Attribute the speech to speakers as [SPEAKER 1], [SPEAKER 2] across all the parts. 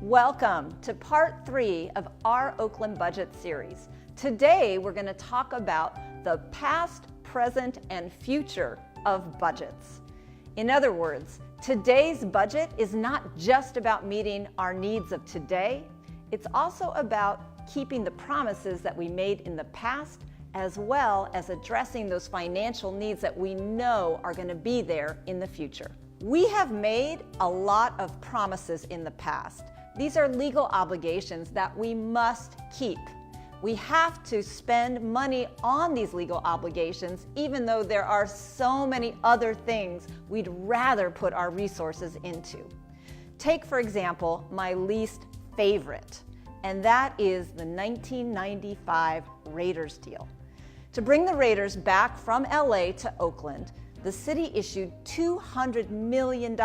[SPEAKER 1] Welcome to part 3 of our Oakland budget series. Today we're going to talk about the past, present, and future of budgets. In other words, today's budget is not just about meeting our needs of today, it's also about keeping the promises that we made in the past, as well as addressing those financial needs that we know are going to be there in the future. We have made a lot of promises in the past. These are legal obligations that we must keep. We have to spend money on these legal obligations, even though there are so many other things we'd rather put our resources into. Take, for example, my least favorite, and that is the 1995 Raiders deal. To bring the Raiders back from LA to Oakland, the city issued $200 million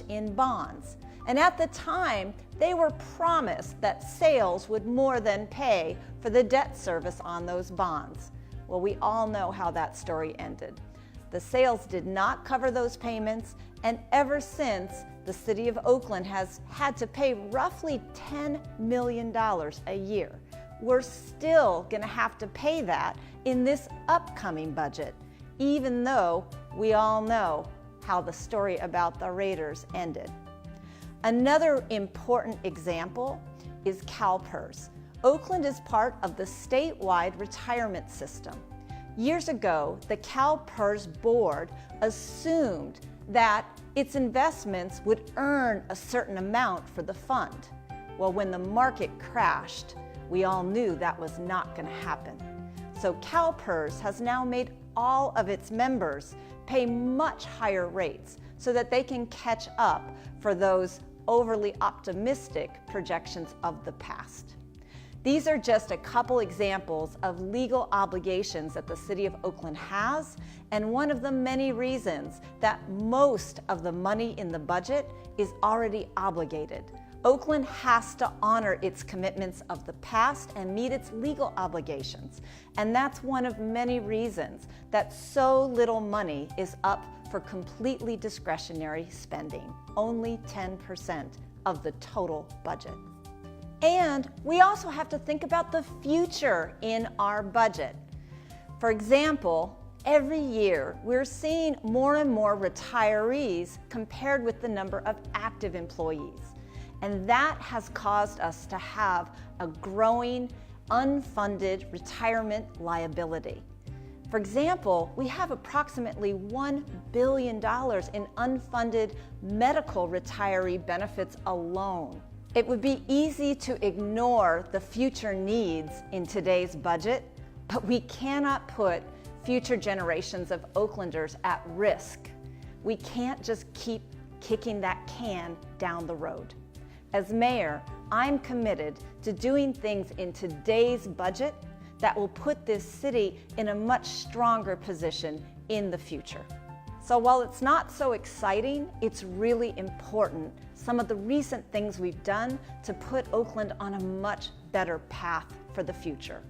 [SPEAKER 1] in bonds. And at the time, they were promised that sales would more than pay for the debt service on those bonds. Well, we all know how that story ended. The sales did not cover those payments, and ever since, the city of Oakland has had to pay roughly $10 million a year. We're still going to have to pay that in this upcoming budget, even though we all know how the story about the Raiders ended. Another important example is CalPERS. Oakland is part of the statewide retirement system. Years ago, the CalPERS board assumed that its investments would earn a certain amount for the fund. Well, when the market crashed, we all knew that was not going to happen. So CalPERS has now made all of its members pay much higher rates so that they can catch up for those overly optimistic projections of the past. These are just a couple examples of legal obligations that the city of Oakland has, and one of the many reasons that most of the money in the budget is already obligated. Oakland has to honor its commitments of the past and meet its legal obligations. And that's one of many reasons that so little money is up for completely discretionary spending, only 10% of the total budget. And we also have to think about the future in our budget. For example, every year we're seeing more and more retirees compared with the number of active employees. And that has caused us to have a growing unfunded retirement liability. For example, we have approximately $1 billion in unfunded medical retiree benefits alone. It would be easy to ignore the future needs in today's budget, but we cannot put future generations of Oaklanders at risk. We can't just keep kicking that can down the road. As mayor, I'm committed to doing things in today's budget that will put this city in a much stronger position in the future. So while it's not so exciting, it's really important, some of the recent things we've done to put Oakland on a much better path for the future,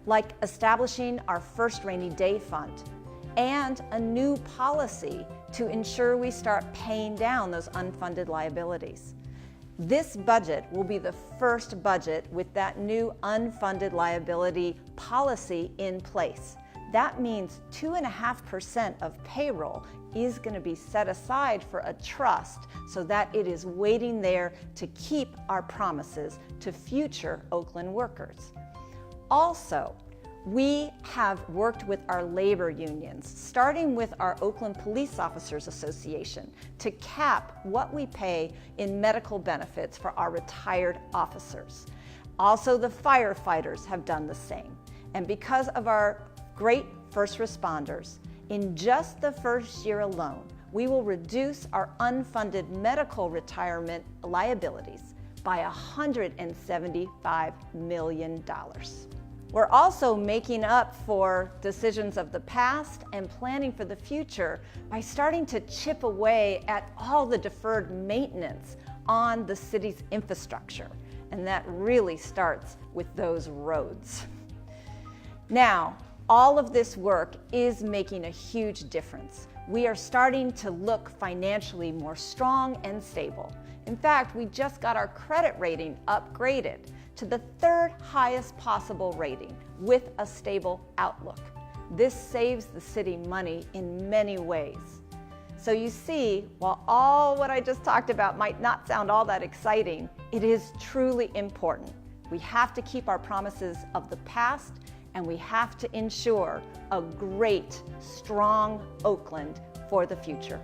[SPEAKER 1] like establishing our first rainy day fund and a new policy to ensure we start paying down those unfunded liabilities. This budget will be the first budget with that new unfunded liability policy in place. That means 2.5% of payroll is going to be set aside for a trust so that it is waiting there to keep our promises to future Oakland workers. Also, we have worked with our labor unions, starting with our Oakland Police Officers Association, to cap what we pay in medical benefits for our retired officers. Also, the firefighters have done the same. And because of our great first responders, in just the first year alone, we will reduce our unfunded medical retirement liabilities by $175 million. We're also making up for decisions of the past and planning for the future by starting to chip away at all the deferred maintenance on the city's infrastructure. And that really starts with those roads. Now, all of this work is making a huge difference. we are starting to look financially more strong and stable. In fact, we just got our credit rating upgraded to the 3rd highest possible rating with a stable outlook. This saves the city money in many ways. So you see, while all what I just talked about might not sound all that exciting, it is truly important. We have to keep our promises of the past, and we have to ensure a great, strong Oakland for the future.